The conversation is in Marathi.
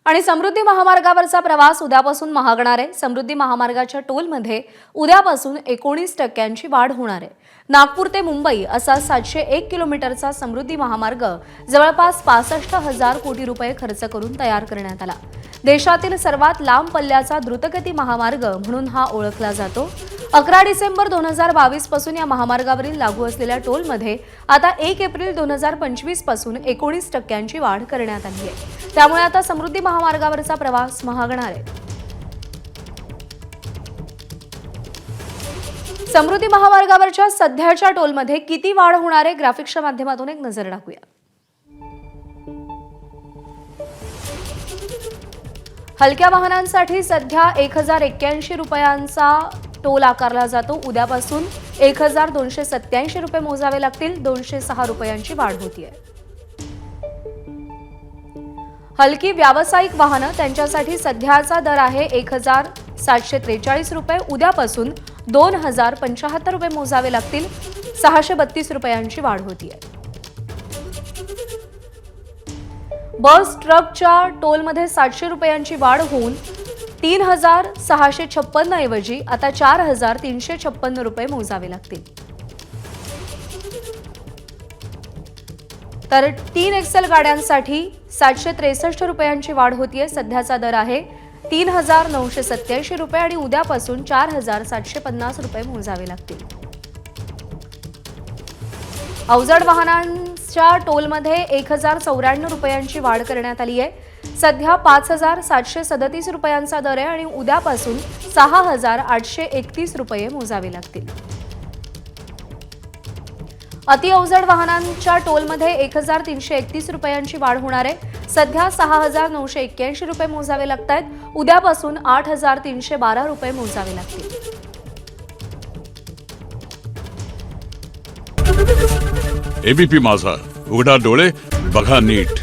आणि समृद्धी महामार्गावरचा प्रवास उद्यापासून महागणार आहे। समृद्धी महामार्गाच्या टोलमध्ये उद्यापासून 19% वाढ होणार आहे। नागपूर ते मुंबई असा 701 किलोमीटरचा समृद्धी महामार्ग जवळपास 65,000 कोटी रुपये खर्च करून तयार करण्यात आला। देशातील सर्वात लांब पल्ल्याचा द्रुतगती महामार्ग म्हणून हा ओळखला जातो। 11 डिसेंबर 2022 पासून या महामार्गावरील लागू असलेल्या टोलमध्ये आता 1 एप्रिल 2025 पासून 19% वाढ करण्यात आली आहे। त्यामुळे आता समृद्धी महामार्गावरचा प्रवास महागणार आहे। समृद्धी महामार्गावरच्या सध्याच्या टोलमध्ये किती वाढ होणार आहे ग्राफिक्सच्या माध्यमातून एक नजर टाकूया। हलक्या वाहनांसाठी सध्या 1081 रुपयांचा टोल आकारला जातो। उद्यापासून 1287 रुपये मोजावे लागतील। 206 रुपयांची वाढ होतीये। हलकी व्यावसायिक वाहनं त्यांच्यासाठी सध्याचा दर आहे 1743 रुपये। उद्यापासून 2075 रुपये मोजावे लागतील। 632 रुपयांची वाढ होतीये। बस ट्रकच्या टोलमध्ये 700 रुपयांची वाढ होऊन 3656 ऐवजी आता 4356 रुपये मोजावे लागतील। तर 3 एक्सेल गाड्यांसाठी 763 रुपयांची वाढ होतीये। सध्याचा दर आहे 3987 रुपये आणि उद्यापासून 4750 रुपये मोजावे लागतील। अवजड वाहनांच्या टोलमध्ये 1094 रुपयांची वाढ करण्यात आली आहे। सध्या 5737 रुपयांचा दर आहे आणि उद्यापासून 6831 रुपये मोजावे लागतील। अतिअवजड वाहनांच्या टोलमध्ये 1331 रुपयांची वाढ होणार आहे। सध्या 6981 रुपये मोजावे लागतात। उद्यापासून 8312 रुपये मोजावे लागतील। एबीपी माझा, उघडा डोळे बघा नीट।